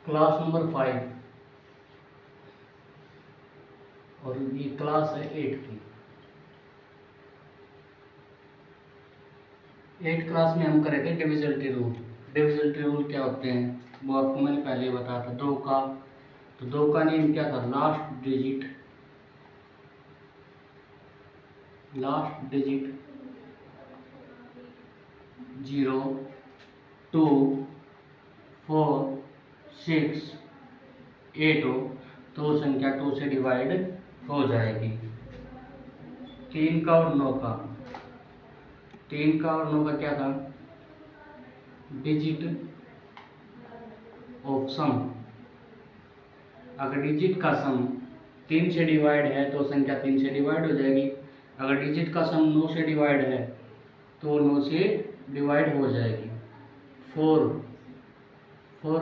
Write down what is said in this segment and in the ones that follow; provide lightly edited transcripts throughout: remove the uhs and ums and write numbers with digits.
Class number 5 और ये class है 8 की। 8 क्लास में हम करे थे डिविजिबिलिटी रूल। डिविजिबिलिटी रूल क्या होते हैं वो आपको मैंने पहले ही बताया था। दो का नियम क्या था, लास्ट डिजिट 0, 2, 4, 6, 8 हो तो संख्या 2 से डिवाइड हो जाएगी। 3 का और 9 का क्या था, डिजिट ऑफ सम। अगर डिजिट का सम 3 से डिवाइड है तो संख्या 3 से डिवाइड हो जाएगी। अगर डिजिट का सम 9 से डिवाइड है तो 9 से डिवाइड हो जाएगी। 4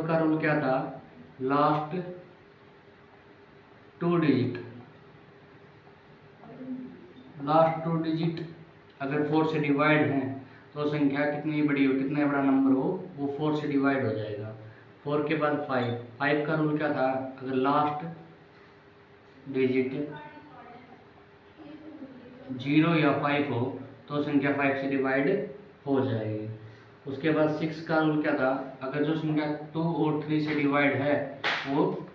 का रूल क्या था, लास्ट 2 डिजिट अगर 4 से डिवाइड हैं तो संख्या कितनी बड़ी हो, कितना बड़ा नंबर हो वो 4 से डिवाइड हो जाएगा। 4 के बाद 5 का रूल क्या था, अगर लास्ट डिजिट 0 या 5 हो तो संख्या 5 से डिवाइड हो जाएगी। उसके बाद 6 का रूल क्या था, अगर जो संख्या 2 और 3 से डिवाइड है वो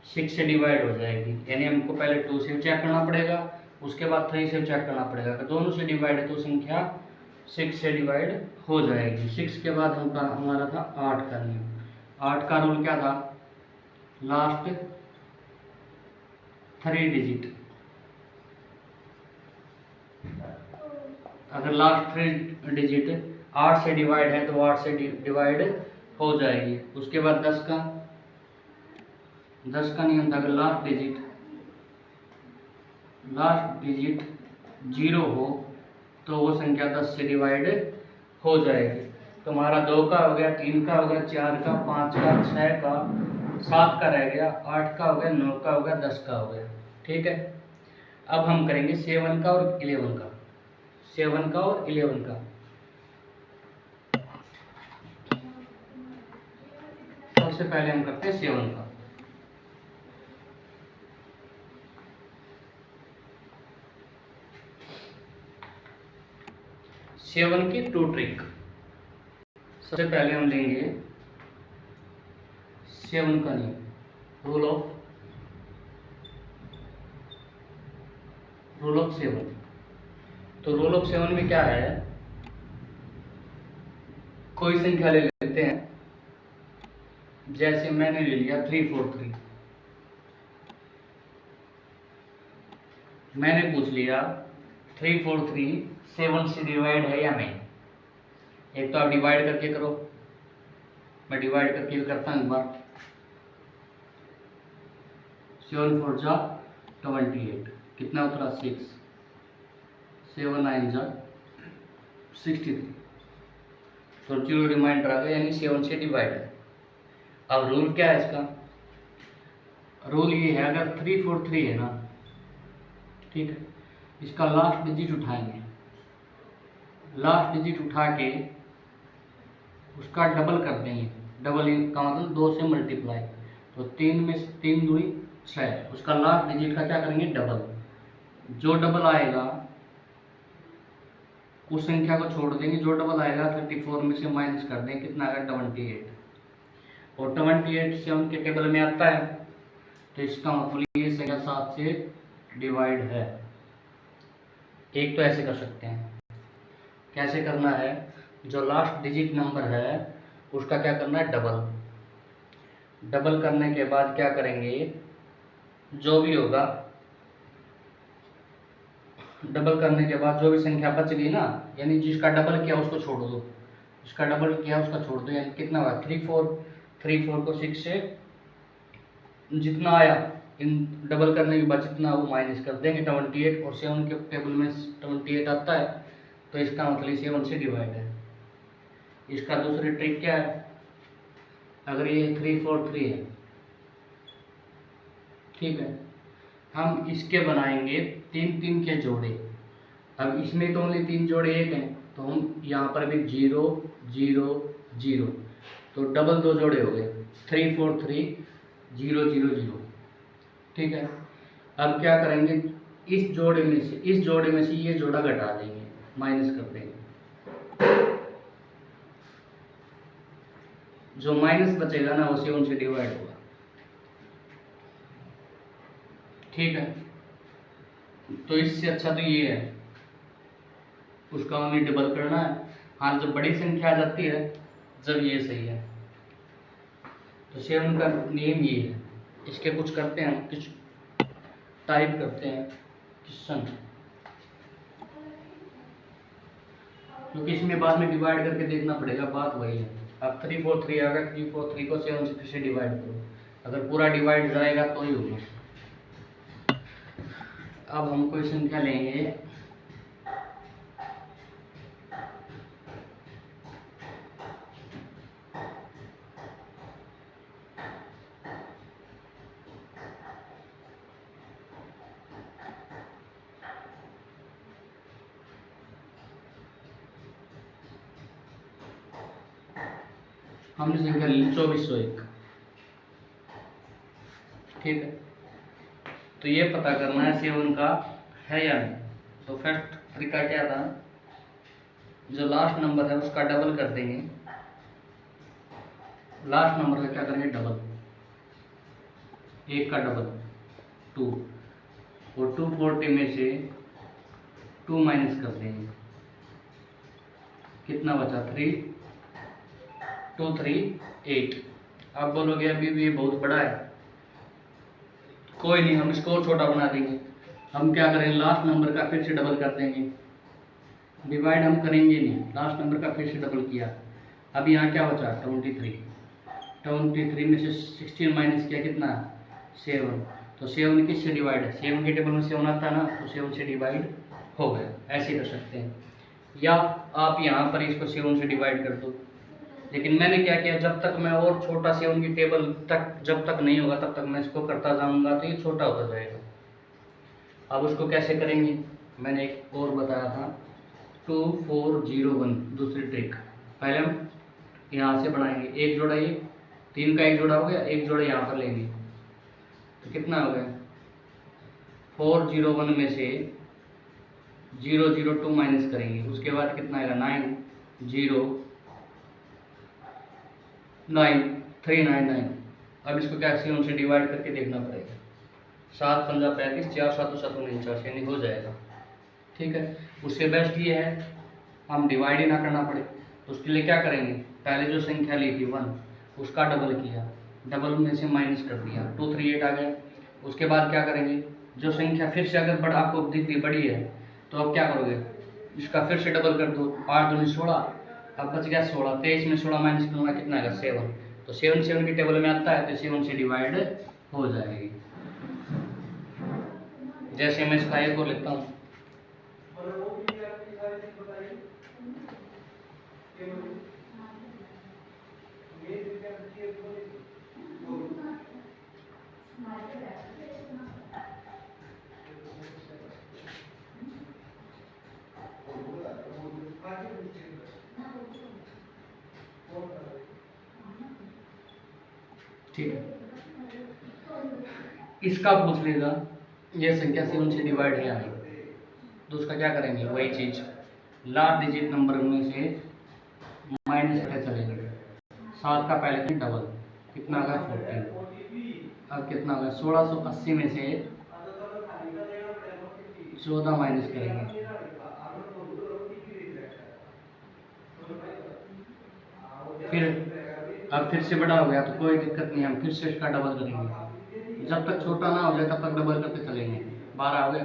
6 से डिवाइड हो जाएगी। यानी हमको पहले 2 से चेक करना पड़ेगा, उसके बाद 3 से चेक करना पड़ेगा। अगर दोनों से डिवाइड है तो संख्या 6 से डिवाइड हो जाएगी। 6 के बाद हमारा था 8 का नियम। 8 का रूल क्या था, लास्ट 3 डिजिट अगर लास्ट 3 डिजिट 8 से डिवाइड है तो 8 से डिवाइड हो जाएगी। उसके बाद 10 का नियम था, अगर लास्ट डिजिट 0 हो तो वो संख्या 10 से डिवाइड हो जाएगी। तो हमारा 2 का हो गया, 3 का हो गया, 4 का, 5 का, 6 का, 7 का रह गया, 8 का हो गया, 9 का हो गया, 10 का हो गया। ठीक है, अब हम करेंगे 7 का और 11 का। 7 का और 11 का। सबसे पहले हम करते हैं 7 का। सेवन की 2 ट्रिक। सबसे पहले हम लेंगे 7 का नियम, रूल ऑफ 7। तो रूल ऑफ 7 में क्या है, कोई संख्या ले लेते हैं, जैसे मैंने ले लिया 343। मैंने पूछ लिया 343 7 से डिवाइड है या नहीं। एक तो आप डिवाइड करके करो, मैं डिवाइड करके करता हूँ एक बार। 7 4 जा 28, कितना उतरा 6, 7 9 जा 63। तो 0 रिमाइंडर आ गया, यानी 7 से डिवाइड है। अब रूल क्या है इसका, रूल ये है, अगर 343 है ना, ठीक है, इसका लास्ट डिजिट उठाएंगे। लास्ट डिजिट उठा के उसका डबल कर देंगे। डबल का मतलब 2 से मल्टीप्लाई, तो 3 में 3 2 6। उसका लास्ट डिजिट का क्या करेंगे, डबल। जो डबल आएगा उस संख्या को छोड़ देंगे, जो डबल आएगा 34 में से माइनस कर देंगे, कितना आएगा 28। और 28 से उनके टेबल में आता है, तो इसका मतलब ये संख्या 7 से डिवाइड है। एक तो ऐसे कर सकते हैं। कैसे करना है, जो लास्ट डिजिट नंबर है उसका क्या करना है, डबल करने के बाद क्या करेंगे, जो भी होगा, डबल करने के बाद जो भी संख्या बच गई ना, यानी जिसका डबल किया उसको छोड़ दो, जिसका डबल किया उसका छोड़ दो, यानी कितना हुआ 34 को 6 से जितना आया इन डबल करने के बाद जितना वो माइनस कर देंगे 28, और 7 के टेबल में 28 आता है, तो इसका मतलब 7 से डिवाइड है। इसका दूसरी ट्रिक क्या है, अगर ये 343 है, ठीक है, हम इसके बनाएंगे 3 के जोड़े। अब इसमें तो ओनली 3 जोड़े एक हैं, तो हम यहाँ पर भी 0 0 0, तो डबल 2 जोड़े हो गए। 343,000। ठीक है, अब क्या करेंगे, इस जोड़े में से ये जोड़ा घटा देंगे, माइनस कर देंगे, जो माइनस बचेगा ना उसे उनसे डिवाइड होगा। ठीक है, तो इससे अच्छा तो ये है, उसका हमें डबल करना है। हाँ, जब बड़ी संख्या आ जाती है जब ये सही है। तो 7 का नेम ये है। इसके कुछ करते हैं, कुछ टाइप करते हैं क्वेश्चन, क्योंकि इसमें बाद में डिवाइड करके देखना पड़ेगा, बात वही है। अब 343 आ गया, 343 को 7 से फिर से डिवाइड करो, अगर पूरा डिवाइड जाएगा तो ही होगा। अब हम कोई संख्या लेंगे, हमने संख्या ली 2401। ठीक है, तो ये पता करना है 7 का है या नहीं। तो फर्स्ट तरीका क्या था, जो लास्ट नंबर है उसका डबल कर देंगे, लास्ट नंबर का क्या करेंगे डबल, 1 का डबल 2, और 240 में से 2 माइनस कर देंगे, कितना बचा 3, 2 3 8। आप बोलोगे अभी भी ये बहुत बड़ा है, कोई नहीं, हम इसको और छोटा बना देंगे। हम क्या करेंगे, लास्ट नंबर का फिर से डबल कर देंगे, डिवाइड हम करेंगे नहीं, लास्ट नंबर का फिर से डबल किया। अब यहाँ क्या बचा 23 में से 16 माइनस किया, कितना 7। तो 7 किससे डिवाइड है, 7 के टेबल में 7 आता है ना, तो 7 से डिवाइड हो गया। ऐसे कर सकते हैं, या आप यहाँ पर इसको 7 से डिवाइड कर दो। लेकिन मैंने क्या किया, जब तक मैं और छोटा 7 की टेबल तक जब तक नहीं होगा तब तक मैं इसको करता जाऊंगा, तो ये छोटा होता जाएगा। अब उसको कैसे करेंगे, मैंने एक और बताया था 2401, दूसरी ट्रिक। पहले हम यहाँ से बनाएंगे, एक जोड़ा ये 3 का एक जोड़ा हो गया, एक जोड़ा यहाँ पर लेंगे, तो कितना हो गया 401 में से 002 माइनस करेंगे, उसके बाद कितना आएगा 90399। अब इसको क्या 7 से डिवाइड करके देखना पड़ेगा, 7 पंजा 35, 4 7 7 49, यानी हो जाएगा। ठीक है, उससे बेस्ट ये है हम डिवाइड ही ना करना पड़े। तो उसके लिए क्या करेंगे, पहले जो संख्या ली थी 1 उसका डबल किया, डबल में से माइनस कर दिया, 238 आ गया। उसके बाद क्या करेंगे, जो संख्या फिर से अगर बड़ा आपको दिखती बड़ी है तो अब क्या करोगे, इसका फिर से डबल कर दो, 8 दूनी 16, अब बच गया 16, 23 में 16 माइनस करूँगा, कितना आएगा 7। तो 7 की टेबल में आता है तो 7 से डिवाइड हो जाएगी। जैसे मैं इसका एक और लेता हूँ, ठीक है, इसका पूछ लेगा ये संख्या 7 से डिवाइड है आई, तो उसका क्या करेंगे, वही चीज लास्ट डिजिट नंबर में से माइनस करके चलेंगे। 7 का पहले डबल, कितना आ गया 14। अब कितना होगा 1680 में से 14 माइनस करेंगे, फिर से बड़ा हो गया तो कोई दिक्कत नहीं, हम फिर से इसका डबल करेंगे, जब तक छोटा ना हो जाए तब तक डबल करते चलेंगे। 12 हो गया,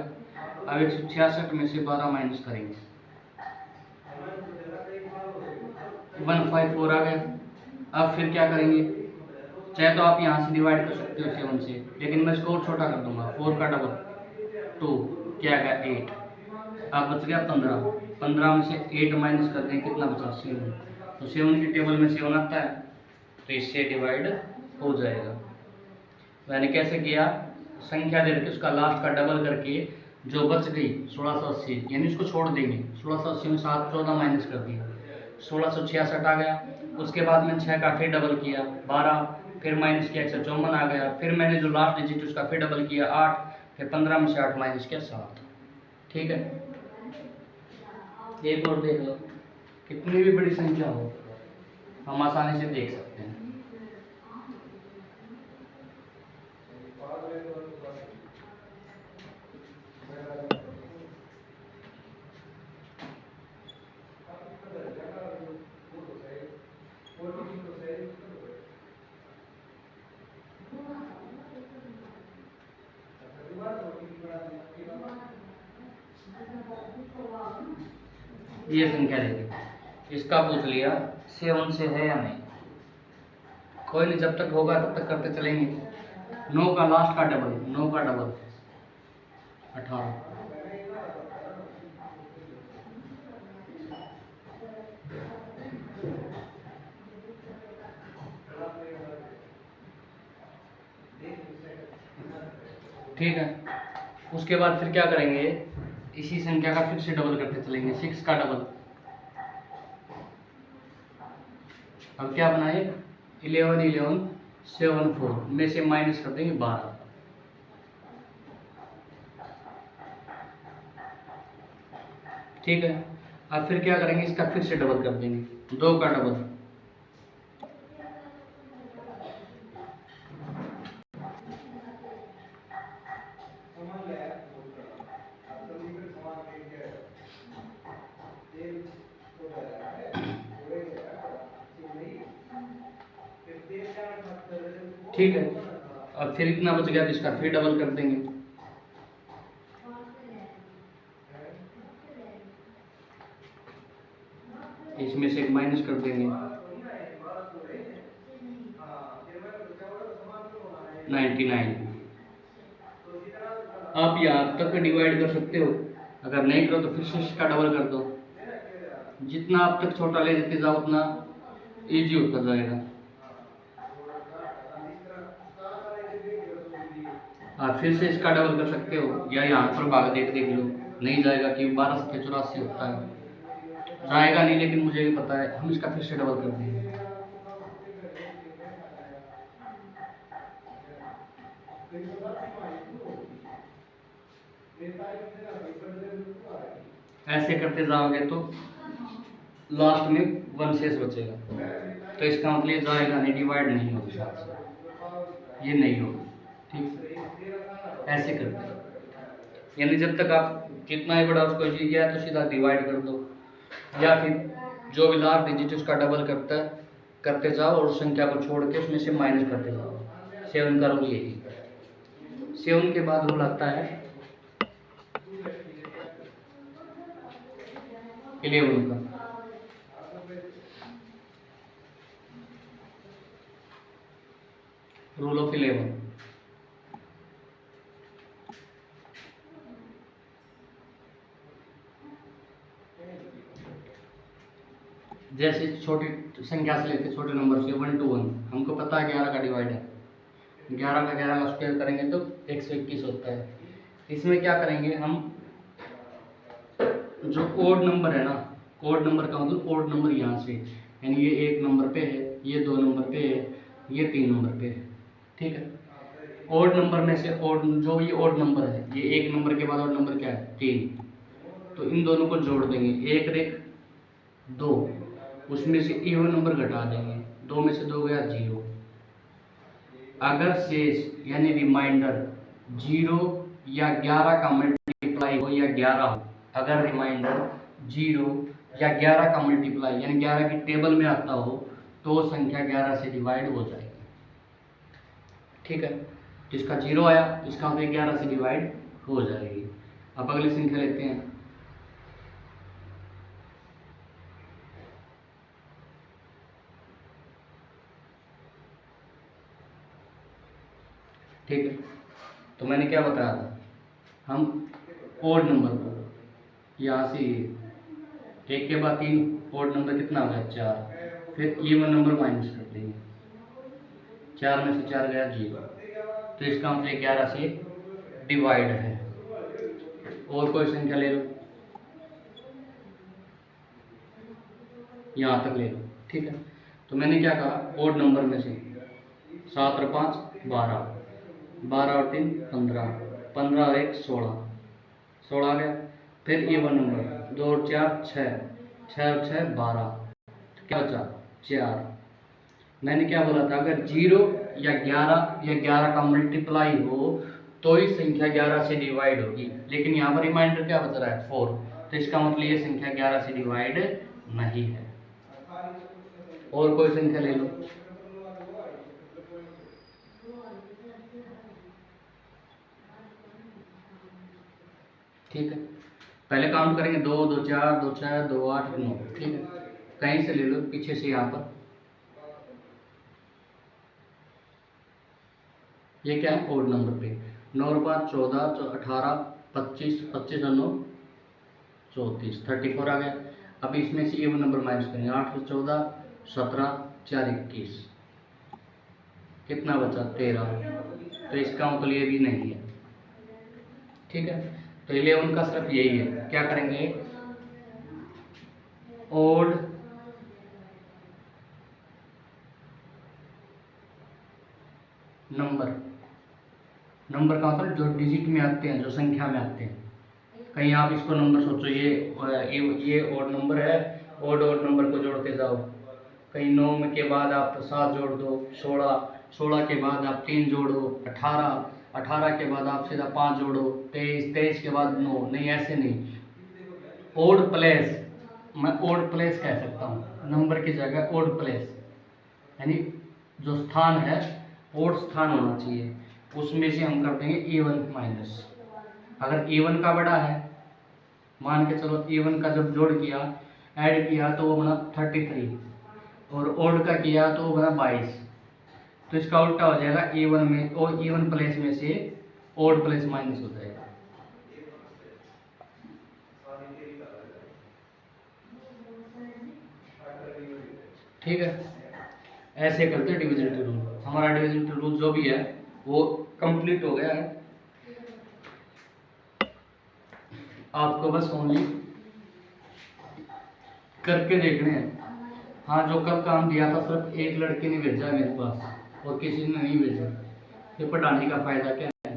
अब 166 में से 12 माइनस करेंगे, 154 आ गया। अब फिर क्या करेंगे, चाहे तो आप यहाँ से डिवाइड कर सकते हो 7 से, लेकिन मैं इसको और छोटा कर दूंगा, 4 का डबल 2, क्या गया 8। अब बच गया 15 में से 8 माइनस कर दें, कितना बचा 7। तो 7 की टेबल में 7 आता है तो इससे डिवाइड हो जाएगा। मैंने कैसे किया, संख्या दे रखी उसका लास्ट का डबल करके जो बच गई 1680, यानी इसको छोड़ देंगे, 1680 में 7 14 माइनस कर दिया, 1666 आ गया। उसके बाद में 6 का फिर डबल किया, 12 फिर माइनस किया 154 आ गया, फिर मैंने जो लास्ट डिजिट उसका फिर डबल किया 8, फिर 15 में से 8 माइनस किया 7। ठीक है, एक और देख लो, कितनी भी बड़ी संख्या हो हम आसानी से देख सकते हैं। ये संख्या देखिए, इसका पूछ लिया 7 से है या नहीं, कोई नहीं, जब तक होगा तब तक करते चलेंगे। 9 का लास्ट का डबल, 9 का डबल 18। ठीक है, उसके बाद फिर क्या करेंगे, इसी संख्या का फिर से डबल करते चलेंगे, 6 का डबल। अब क्या बनाए, 11 11 7 4 में से माइनस कर देंगे 12। ठीक है, अब फिर क्या करेंगे, इसका फिर से डबल कर देंगे, 2 का डबल। ठीक है, अब फिर इतना बच गया तो इसका फिर डबल कर देंगे, इसमें से एक माइनस कर देंगे, 99। आप यहाँ तक डिवाइड कर सकते हो, अगर नहीं करो तो फिर से इसका डबल कर दो, जितना आप तक छोटा ले देते जाओ उतना इजी होता जाएगा। आप फिर से इसका डबल कर सकते हो, या यहाँ पर भाग देख लो, नहीं जाएगा कि 12 से 84 होता है, जाएगा नहीं, लेकिन मुझे भी पता है, हम इसका फिर से डबल कर देंगे। ऐसे करते जाओगे तो लास्ट में 1 शेष बचेगा, तो इसका मतलब ये जाएगा नहीं, डिवाइड नहीं होगा, ये नहीं होगा। ठीक, ऐसे करते हैं, यानी जब तक आप कितना ही बड़ा उसको जी गया तो सीधा डिवाइड कर दो, या फिर जो भी लास्ट डिजिट उसका डबल करते जाओ और उस संख्या को छोड़ के उसमें से माइनस करते जाओ। 7 का रूल यही, 7 के बाद रूल आता है 11 का। रूल ऑफ 11, जैसे छोटी संख्या से लेते छोटे नंबर से 1 to 1, हमको पता है 11 का डिवाइड है, 11 का 11 का स्क्वायर करेंगे तो 121 होता है। इसमें क्या करेंगे हम, जो ओड नंबर है ना, ओड नंबर का मतलब ओड नंबर यहाँ से, यानी ये 1 नंबर पे है, ये 2 नंबर पे है, ये 3 नंबर पे है। ठीक है, ओड नंबर में से ओड, जो ये ओड नंबर है, ये 1 नंबर के बाद ओड नंबर क्या है 3, तो इन दोनों को जोड़ देंगे, 1 और 1 2, उसमें से इवन नंबर घटा देंगे, 2 में से 2 गया 0। अगर शेष यानी रिमाइंडर 0 या 11 का मल्टीप्लाई हो या 11 हो, अगर रिमाइंडर 0 या 11 का मल्टीप्लाई यानी 11 की टेबल में आता हो तो संख्या 11 से डिवाइड हो जाएगी। ठीक है, जिसका 0 आया इसका मतलब 11 से डिवाइड हो जाएगी। अब अगली संख्या लेते हैं, ठीक है, तो मैंने क्या बताया था, हम ओड नंबर को यहाँ से 1 के बाद 3, ओड नंबर कितना हो गया 4, फिर इवन नंबर माइनस कर देंगे, 4 में से 4 गया 0, तो इसका मतलब 11 से डिवाइड है। और कोई संख्या ले लो, यहाँ तक ले लो। ठीक है, तो मैंने क्या कहा, ओड नंबर में से 7 और 5 12, 12 और 3 15, 15 और 1 16, 16 आ गया। फिर इवन नंबर 2 और 4 6, 6 और 6 12, क्या बचा 4। मैंने क्या बोला था, अगर 0 या 11 का मल्टीप्लाई हो तो ही संख्या 11 से डिवाइड होगी, लेकिन यहाँ पर रिमाइंडर क्या बच रहा है 4, तो इसका मतलब ये संख्या 11 से डिवाइड नहीं है। और कोई संख्या ले लो। ठीक है, पहले काउंट करेंगे 2 2 4 2 6 2 8 9, ठीक है। कहीं से ले लो, पीछे से यहाँ पर ये क्या है ओड नंबर पे, 9 और 5 14, 18 25, 25 और 9 34, 34 आ गया। अब इसमें से इवन नंबर माइनस करेंगे, 8 और 14 17, 4 21, कितना बचा 13, तो इसका मतलब ये भी नहीं है। ठीक है, तो 11 का सिर्फ यही है, क्या करेंगे ओड नंबर, नंबर का मतलब जो डिजिट में आते हैं, जो संख्या में आते हैं। कहीं आप इसको नंबर सोचो, ये ओड नंबर है, ओड नंबर को जोड़ते जाओ। कहीं 9 के बाद आप 7 जोड़ दो 16, 16 के बाद आप 3 जोड़ो 18, 18 के बाद आप सीधा 5 जोड़ो 23, 23 के बाद 9, नहीं ऐसे नहीं। ओड प्लेस, मैं ओड प्लेस कह सकता हूँ, नंबर की जगह ओड प्लेस, यानी जो स्थान है ओड स्थान होना चाहिए, उसमें से हम कर देंगे इवन माइनस। अगर इवन का बड़ा है, मान के चलो इवन का जब जोड़ किया ऐड किया तो वो बना 33, और ओड का किया तो वो बना 22, तो इसका उल्टा हो जाएगा, इवन में और इवन प्लेस में से ओड प्लेस माइनस हो जाएगा। ठीक है, ऐसे करते हैं डिविजिबिलिटी रूल। हमारा डिविजिबिलिटी रूल जो भी है वो कंप्लीट हो गया है, आपको बस ओनली करके देखने हैं। हाँ, जो कल काम दिया था सिर्फ एक लड़के ने भेजा मेरे पास और किसी ने नहीं भेजा, ये पढ़ाने का फायदा क्या है।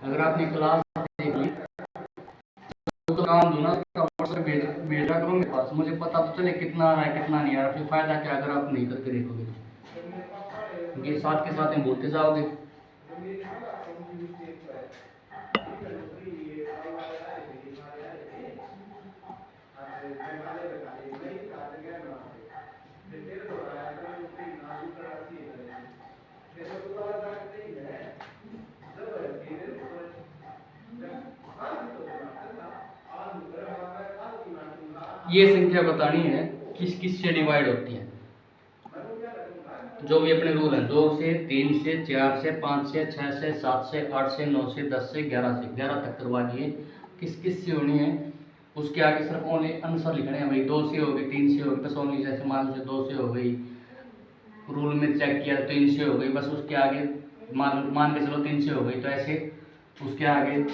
अगर आपने क्लास देख ली तो काम दूंगा भेजा करो मेरे पास, मुझे पता तो चले कितना आ रहा है कितना नहीं आ रहा, फिर फायदा क्या अगर आप नहीं करके देखोगे, क्योंकि साथ के साथ में बोलते जाओगे। ये संख्या बतानी है किस किस से डिवाइड होती है, जो भी अपने रूल है, 2 से 3 से 4 से 5 से 6 से 7 से 8 से 9 से 10 से 11 तक करवा दिए, किस किस से होनी है। उसके आगे सिर्फ ओनली आंसर लिखने हैं, भाई 2 से हो गई 3 से हो गई, बस ओनली जैसे मान लीजिए 2 से हो गई, रूल में चेक किया 3 से हो गई, बस उसके आगे मान के चलो 3 से हो गई, तो ऐसे उसके आगे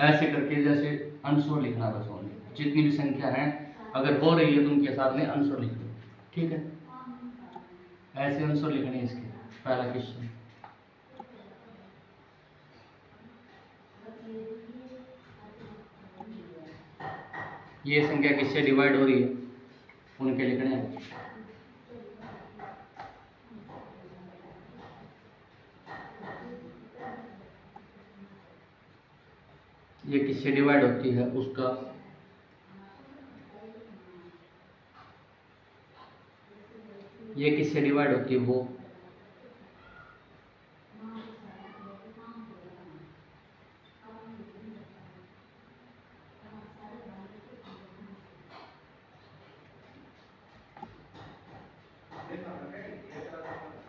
ऐसे करके जैसे आंसर लिखना, बस ओनली जितनी भी संख्या है अगर हो रही है तो उनके साथ में आंसर लिख दो। ठीक है, ऐसे आंसर लिखने हैं इसके। पहला क्वेश्चन, ये संख्या किससे डिवाइड हो रही है उनके लिखने हैं। ये किससे डिवाइड होती है उसका, ये किससे डिवाइड होती है वो,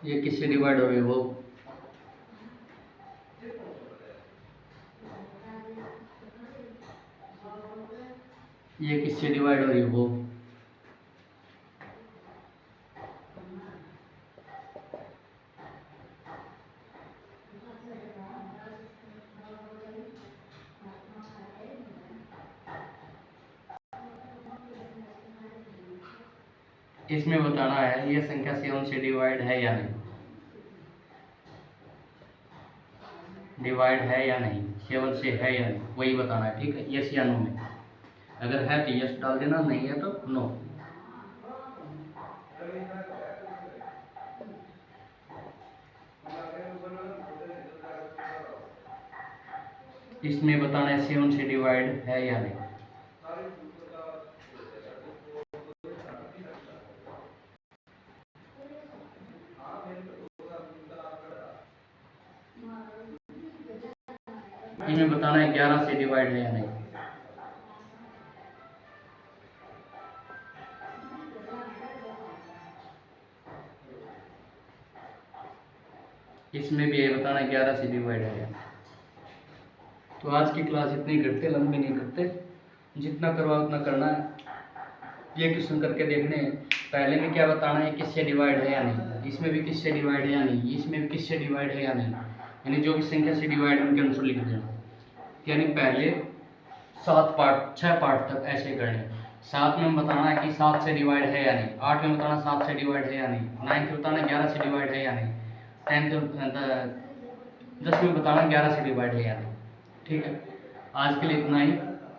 ये किससे डिवाइड हो रही है वो, ये किससे डिवाइड हो रही है वो। इसमें बताना है ये संख्या 7 से डिवाइड है या नहीं। डिवाइड है या नहीं, 7 से है या नहीं, वही बताना है। ठीक है, यस या नो में। अगर है तो यस डाल देना, नहीं है तो नो। इसमें बताना है 7 से डिवाइड है या नहीं। इसमें बताना है 11 से डिवाइड है या नहीं। इसमें भी ये बताना है 11 से डिवाइड है या नहीं। तो आज की क्लास इतनी करते, लंबी नहीं करते, जितना करवा उतना करना है। ये क्वेश्चन करके देखने हैं, पहले में क्या बताना है, किससे डिवाइड है या नहीं, इसमें भी किससे डिवाइड है या नहीं, इसमें भी किससे डिवाइड है या नहीं, यानी जो भी संख्या से डिवाइड है उनके आंसर लिख देना। यानी पहले 6 पार्ट तक ऐसे करने। 7 में बताना है कि 7 से डिवाइड है या नहीं, 8 में बताना 7 से डिवाइड है या नहीं, 9 में बताना 11 से डिवाइड है या नहीं, 10 में बताना 11 से डिवाइड है या नहीं। ठीक है, आज के लिए इतना ही।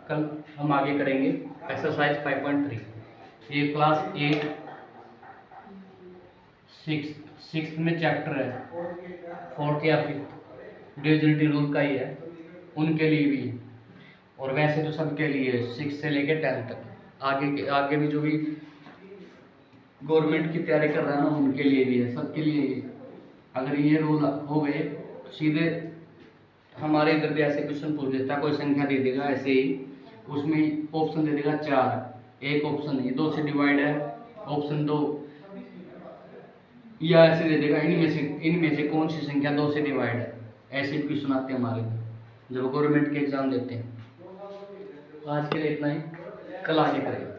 कल हम आगे करेंगे एक्सरसाइज 5.3। ये क्लास 8 सिक्स में चैप्टर है, 4th या 5th डिविजिबिलिटी रूल का ही है, उनके लिए भी। और वैसे तो सबके लिए 6 से लेकर 10 तक, आगे भी जो भी गवर्नमेंट की तैयारी कर रहा है ना, उनके लिए भी है, सबके लिए। अगर ये रूल हो गए तो सीधे हमारे इधर भी ऐसे क्वेश्चन पूछ देता, कोई संख्या दे देगा ऐसे ही, उसमें ऑप्शन दे देगा 4, एक ऑप्शन ये 2 से डिवाइड है, ऑप्शन 2, या ऐसे दे देगा इनमें से कौन सी संख्या 2 से डिवाइड है। ऐसे क्वेश्चन आते हैं हमारे जब गवर्नमेंट के एग्जाम देते हैं। आज के लिए इतना ही, कल आगे करेंगे।